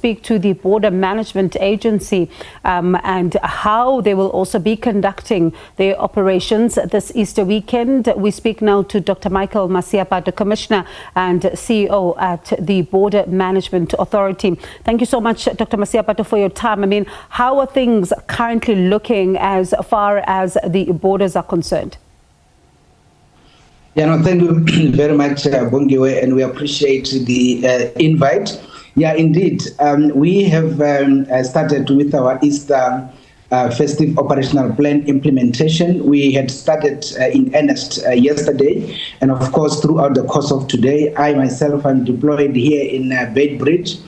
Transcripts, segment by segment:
speak to the Border Management Agency and how they will also be conducting their operations this Easter weekend. We speak now to Dr. Michael Masiapato, Commissioner and CEO at the Border Management Authority. Thank you so much, Dr. Masiapato, for your time. I mean, how are things currently looking as far as the borders are concerned? Yeah, no, thank you very much, Bongiwe, and we appreciate the invite. Yeah, indeed. We have started with our Easter festive operational plan implementation. We had started in earnest yesterday, and of course, throughout the course of today, I myself am deployed here in Beitbridge,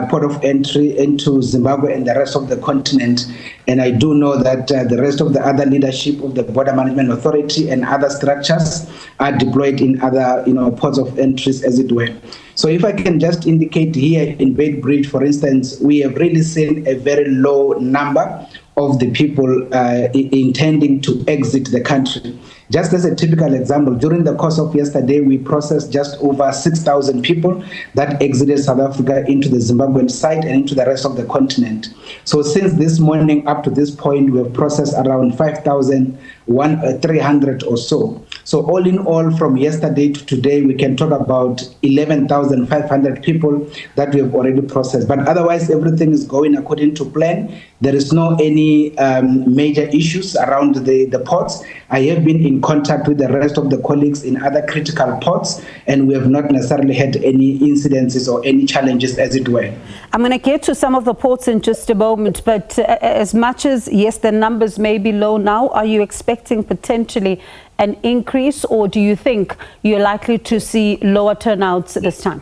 port of entry into Zimbabwe and the rest of the continent. And I do know that the rest of the other leadership of the Border Management Authority and other structures are deployed in other, ports of entries, as it were. So if I can just indicate here in Beitbridge, for instance, we have really seen a very low number of the people intending to exit the country. Just as a typical example, during the course of yesterday, we processed just over 6,000 people that exited South Africa into the Zimbabwean side and into the rest of the continent. So since this morning up to this point, we have processed around 5,300 or so. So all in all, from yesterday to today, we can talk about 11,500 people that we have already processed. But otherwise, everything is going according to plan. There is no any major issues around the ports. I have been in contact with the rest of the colleagues in other critical ports, and we have not necessarily had any incidences or any challenges, as it were. I'm going to get to some of the ports in just a moment, but as much as, yes, the numbers may be low now, are you expecting potentially an increase, or do you think you're likely to see lower turnouts this time?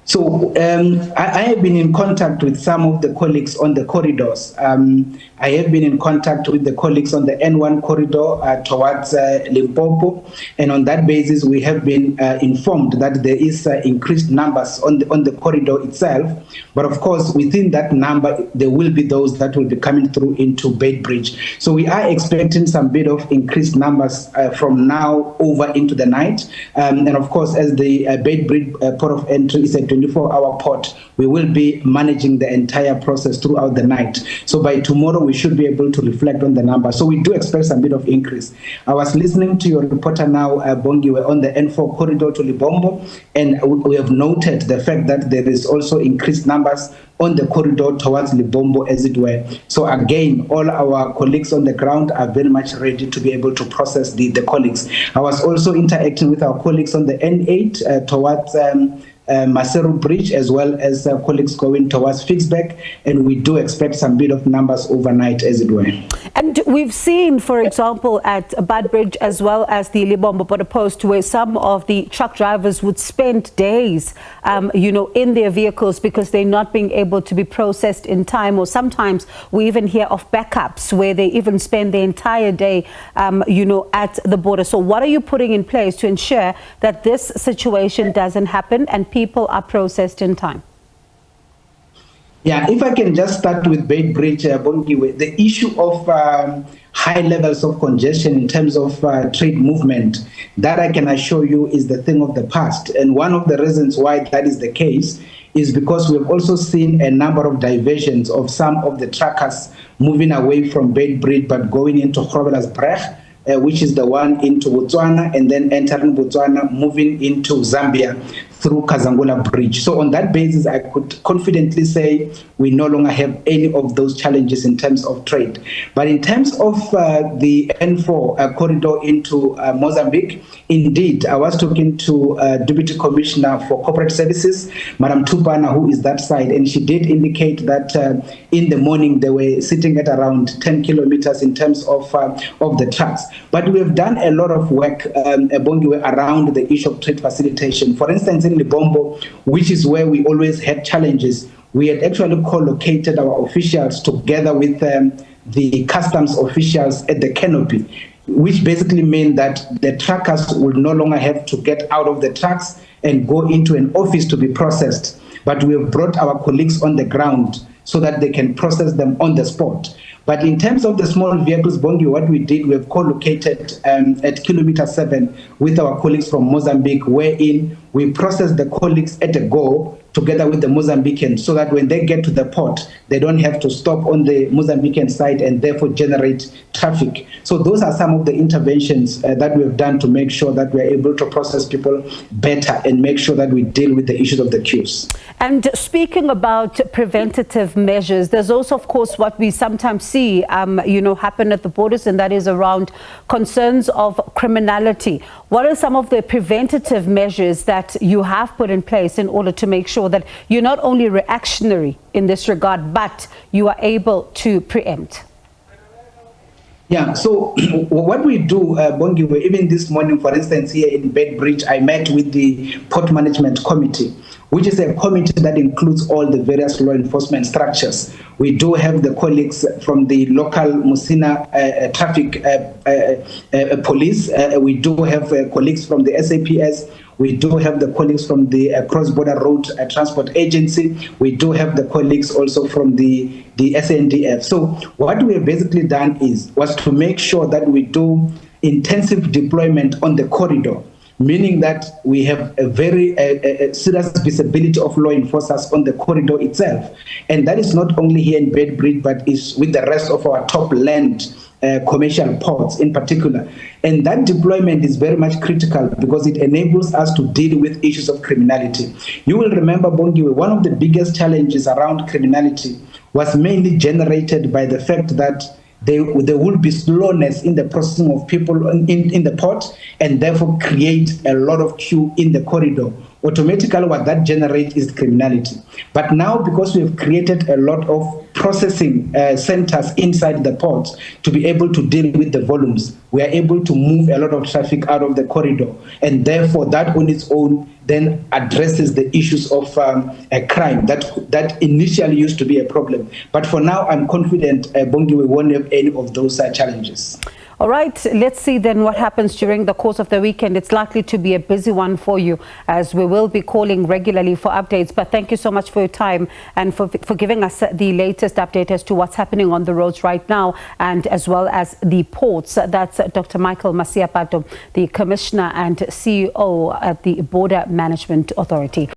So I have been in contact with some of the colleagues on the corridors. I have been in contact with the colleagues on the N1 corridor towards Limpopo, and on that basis, we have been informed that there is increased numbers on the corridor itself. But of course, within that number, there will be those that will be coming through into Beitbridge. So we are expecting some bit of increased numbers from now over into the night. And of course, as the Beitbridge port of entry is a 24-hour port, we will be managing the entire process throughout the night. So by tomorrow, we should be able to reflect on the number. So we do expect some bit of increase. I was listening to your reporter now, Bongiwe, on the N4 corridor to Libombo, and we have noted the fact that there is also increased numbers on the corridor towards Libombo, as it were. So again, all our colleagues on the ground are very much ready to be able to process the colleagues. I was also interacting with our colleagues on the N8 towards Masiapato, as well as colleagues going towards Fixback, and we do expect some bit of numbers overnight, as it were. And we've seen, for example, at Beitbridge as well as the Libombo border post, where some of the truck drivers would spend days, in their vehicles because they're not being able to be processed in time, or sometimes we even hear of backups where they even spend the entire day, at the border. So what are you putting in place to ensure that this situation doesn't happen and people are processed in time? Yeah, if I can just start with Beitbridge, Bongiwe, the issue of high levels of congestion in terms of trade movement, that I can assure you is the thing of the past. And one of the reasons why that is the case is because we've also seen a number of diversions of some of the truckers moving away from Beitbridge but going into Groblersbrug, which is the one into Botswana, and then entering Botswana, moving into Zambia through Kazangula Bridge. So on that basis, I could confidently say we no longer have any of those challenges in terms of trade. But in terms of the N4 corridor into Mozambique, indeed, I was talking to Deputy Commissioner for Corporate Services, Madam Tupana, who is that side, and she did indicate that in the morning they were sitting at around 10 kilometers in terms of the trucks. But we have done a lot of work around the issue of trade facilitation. For instance, in Libombo, which is where we always had challenges, we had actually co-located our officials together with the customs officials at the canopy, which basically meant that the truckers will no longer have to get out of the trucks and go into an office to be processed. But we have brought our colleagues on the ground so that they can process them on the spot. But in terms of the small vehicles, Bongi, what we did, we have co-located at kilometer 7 with our colleagues from Mozambique, wherein we process the colleagues at a go together with the Mozambicans, so that when they get to the port, they don't have to stop on the Mozambican side and therefore generate traffic. So those are some of the interventions that we have done to make sure that we are able to process people better and make sure that we deal with the issues of the queues. And speaking about preventative measures, there's also, of course, what we sometimes see, happen at the borders, and that is around concerns of criminality. What are some of the preventative measures that you have put in place in order to make sure that you're not only reactionary in this regard, but you are able to preempt? Yeah, so what we do, Bongiwe, even this morning, for instance, here in Beitbridge, I met with the Port Management Committee, which is a committee that includes all the various law enforcement structures. We do have the colleagues from the local Musina traffic police. We do have colleagues from the SAPS. We do have the colleagues from the Cross-Border Road Transport Agency. We do have the colleagues also from the SNDF. So what we have basically done was to make sure that we do intensive deployment on the corridor, meaning that we have a very serious visibility of law enforcers on the corridor itself. And that is not only here in Beitbridge, but is with the rest of our top land commercial ports in particular. And that deployment is very much critical because it enables us to deal with issues of criminality. You will remember, Bongiwe, one of the biggest challenges around criminality was mainly generated by the fact that there will be slowness in the processing of people in the port, and therefore create a lot of queue in the corridor. Automatically, what that generates is criminality. But now, because we have created a lot of processing centers inside the ports to be able to deal with the volumes, we are able to move a lot of traffic out of the corridor. And therefore, that on its own then addresses the issues of a crime that initially used to be a problem. But for now, I'm confident Bongi won't have any of those challenges. All right, let's see then what happens during the course of the weekend. It's likely to be a busy one for you, as we will be calling regularly for updates. But thank you so much for your time and for giving us the latest update as to what's happening on the roads right now, and as well as the ports. That's Dr. Michael Masiapato, the Commissioner and CEO at the Border Management Authority.